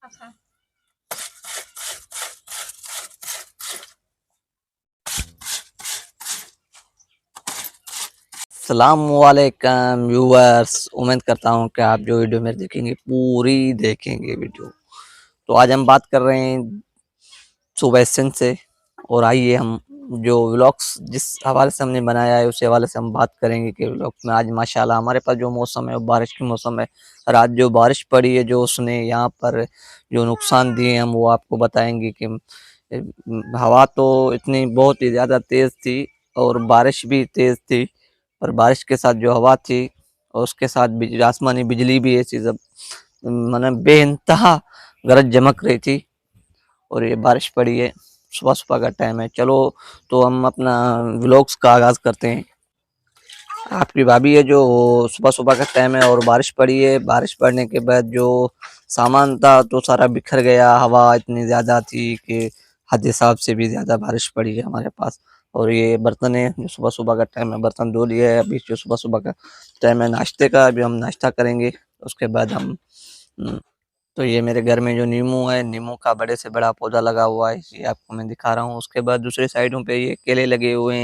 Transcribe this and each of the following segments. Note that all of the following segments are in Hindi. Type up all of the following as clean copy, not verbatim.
अच्छा। अस्सलामुअलैकुम व्यूअर्स, उम्मीद करता हूँ कि आप जो वीडियो मेरे देखेंगे पूरी देखेंगे वीडियो। तो आज हम बात कर रहे हैं सुबह से, और आइए हम जो व्लॉग्स जिस हवाले से हमने बनाया है उस हवाले से हम बात करेंगे कि व्लॉग्स में आज माशाल्लाह हमारे पास जो मौसम है वो बारिश की मौसम है। रात जो बारिश पड़ी है जो उसने यहाँ पर जो नुकसान दिए हम वो आपको बताएंगे कि हवा तो इतनी बहुत ही ज़्यादा तेज़ थी और बारिश भी तेज़ थी, और बारिश के साथ जो हवा थी और उसके साथ आसमानी बिजली भी ऐसी जब मैंने बेइंतहा गरज चमक रही थी, और ये बारिश पड़ी है। सुबह सुबह का टाइम है। चलो तो हम अपना व्लॉग्स का आगाज़ करते हैं। आपकी भाभी है जो सुबह सुबह का टाइम है और बारिश पड़ी है। बारिश पड़ने के बाद जो सामान था तो सारा बिखर गया। हवा इतनी ज़्यादा थी कि हद हिसाब से भी ज़्यादा बारिश पड़ी है हमारे पास। और ये बर्तन है जो सुबह सुबह का टाइम है, बर्तन धो लिए है। अभी जो सुबह सुबह का टाइम है नाश्ते का, अभी हम नाश्ता करेंगे। उसके बाद हम तो ये मेरे घर में जो नींबू है, नींबू का बड़े से बड़ा पौधा लगा हुआ है, ये आपको मैं दिखा रहा हूँ। उसके बाद दूसरे साइडों पे ये केले लगे हुए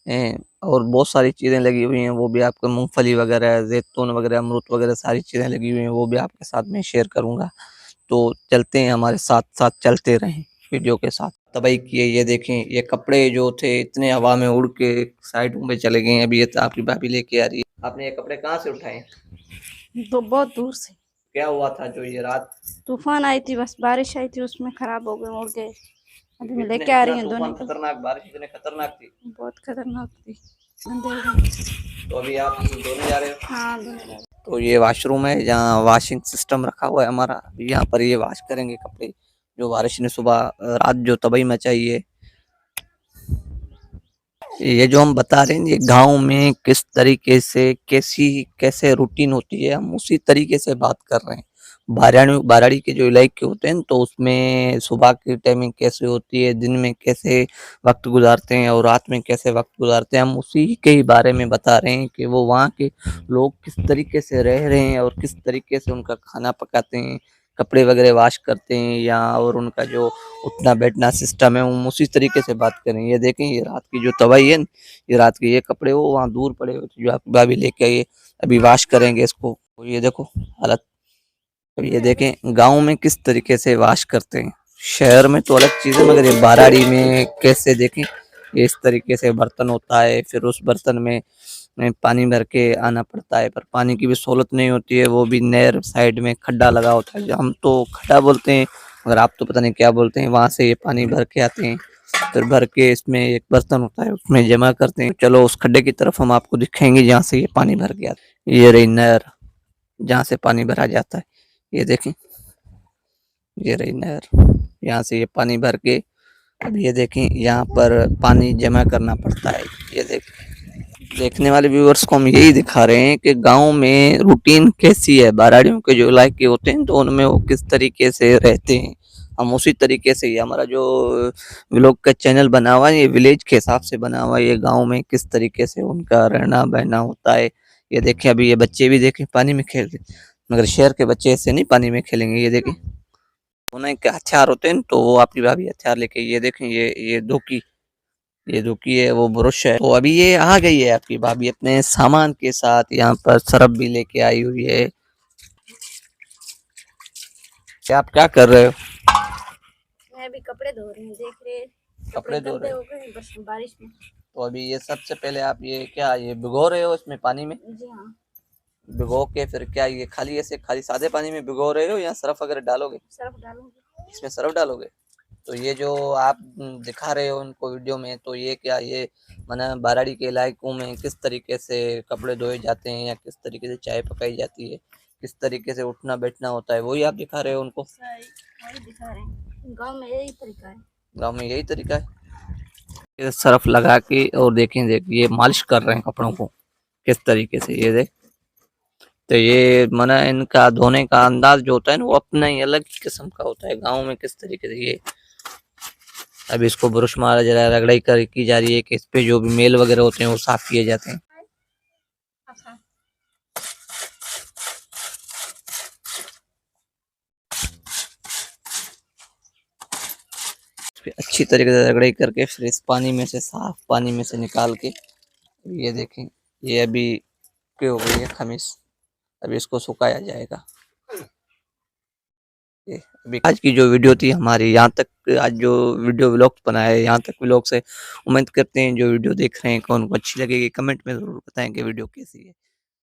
हैं और बहुत सारी चीज़ें लगी हुई हैं, वो भी आपको मूंगफली वगैरह, जैतून वगैरह, अमरूद वगैरह सारी चीज़ें लगी हुई हैं, वो भी आपके साथ में शेयर करूँगा। तो चलते हैं, हमारे साथ साथ चलते रहें वीडियो के साथ। तबाही किए ये देखें, ये कपड़े जो थे इतने हवा में उड़ के साइडों पे चले गए हैं। अभी ये तो आपकी भाभी लेके आ रही है। आपने ये कपड़े कहाँ से उठाए? तो बहुत दूर से क्या हुआ था जो ये रात तूफान आई थी, बस बारिश आई थी उसमें खराब हो गए, उड़ गए। अभी मैं इतने लेके आ इतना रही हूँ तूफान धोने के लिए। खतरनाक, बारिश इतने खतरनाक थी? बहुत खतरनाक थी। अंधेरे में। तो अभी आप धोने जा रहे हो? हाँ, धोने जा रही हूँ। तो ये वॉशरूम है जहाँ वॉशिंग सिस्टम रखा हुआ है हमारा। अभी यहाँ पर ये वॉश करेंगे कपड़े जो बारिश ने सुबह रात जो तबाही मचाई है। ये जो हम बता रहे हैं ये गांव में किस तरीके से कैसे रूटीन होती है, हम उसी तरीके से बात कर रहे हैं। बाराड़ी के जो इलाके होते हैं तो उसमें सुबह की टाइमिंग कैसे होती है, दिन में कैसे वक्त गुजारते हैं और रात में कैसे वक्त गुजारते हैं, हम उसी के ही बारे में बता रहे हैं कि वो वहाँ के लोग किस तरीके से रह रहे हैं और किस तरीके से उनका खाना पकाते हैं, कपड़े वगैरह वॉश करते हैं या और उनका जो उठना बैठना सिस्टम है, हम उसी तरीके से बात करें। ये देखें, ये रात की जो तबाही है न, ये रात के ये कपड़े वो वहाँ दूर पड़े हुए थे जो आपकी भाभी लेके आई है। अभी वॉश करेंगे इसको। ये देखो हालत। अब ये देखें गांव में किस तरीके से वॉश करते हैं। शहर में तो अलग चीज़ है, मगर ये बाराड़ी में कैसे देखें, ये इस तरीके से बर्तन होता है, फिर उस बर्तन में पानी भर के आना पड़ता है, पर पानी की भी सहूलत नहीं होती है। वो भी नहर साइड में खड्डा लगा होता है, जो हम तो खड्डा बोलते हैं मगर आप तो पता नहीं क्या बोलते हैं। वहाँ से ये पानी भर के आते हैं, फिर भर के इसमें एक बर्तन होता है उसमें जमा करते हैं। चलो उस खड्डे की तरफ हम आपको दिखाएंगे जहाँ से ये पानी भर के आता है। ये रही नहर जहाँ से पानी भरा जाता है। ये देखें, ये रही नहर, यहाँ से ये पानी भर के अब ये देखें यहाँ पर पानी जमा करना पड़ता है। ये देखें, देखने वाले व्यूअर्स को हम यही दिखा रहे हैं कि गांव में रूटीन कैसी है। बाराड़ियों के जो इलाके होते हैं तो उनमें वो किस तरीके से रहते हैं, हम उसी तरीके से ही हमारा जो व्लॉग का चैनल बना हुआ है ये विलेज के हिसाब से बना हुआ है। ये गांव में किस तरीके से उनका रहना बहना होता है। ये देखें, अभी ये बच्चे भी देखें पानी में खेल रहे, मगर शहर के बच्चे ऐसे नहीं पानी में खेलेंगे। ये देखें, उन्हें के हथियार होते हैं तो वो आपकी भाभी हथियार लेके, ये देखें, ये धोकी है, वो ब्रश है। तो अभी ये आ गई है आपकी भाभी अपने सामान के साथ, यहाँ पर सरफ भी लेके आई हुई है। क्या आप क्या कर रहे हो? मैं अभी कपड़े धो रही हूँ, देख रहे कपड़े कपड़े धो गंदे रहे हो? हो गए बस बारिश में। तो अभी ये सबसे पहले आप ये क्या ये भिगो रहे हो इसमें पानी में? जी हाँ। भिगो के फिर क्या ये खाली ऐसे खाली सादे पानी में भिगो रहे हो या सरफ वगैरह डालोगे? सर्फ डालूंगी। इसमें सरफ डालोगे? तो ये जो आप दिखा रहे हो उनको वीडियो में, तो ये क्या ये माना बाराड़ी के इलाकों में किस तरीके से कपड़े धोए जाते हैं या किस तरीके से चाय पकाई जाती है, किस तरीके से उठना बैठना होता है, वही आप दिखा रहे हो उनको? वही दिखा रहे हैं, गाँव में यही तरीका है। गाँव में यही तरीका है। ये सरफ लगा के और देखें, ये मालिश कर रहे हैं कपड़ों को किस तरीके से, ये देख। तो ये माना इनका धोने का अंदाज जो होता है ना वो अपना ही अलग किस्म का होता है। गाँव में किस तरीके से ये अब इसको ब्रश मारा जा रहा है, रगड़ाई कर की जा रही है कि इस पे जो भी मेल वगैरह होते हैं वो साफ किए जाते हैं। अच्छा। फिर अच्छी तरीके से रगड़ाई करके फिर इस पानी में से, साफ पानी में से निकाल के, ये देखें, ये अभी क्या हो गई है खमीस, अभी इसको सुखाया जाएगा। ये अभी आज की जो वीडियो थी हमारी, यहाँ तक आज जो वीडियो व्लॉग बनाया है, यहाँ तक व्लॉग से उम्मीद करते हैं जो वीडियो देख रहे हैं कौन को अच्छी लगेगी, कमेंट में ज़रूर बताएं कि वीडियो कैसी है।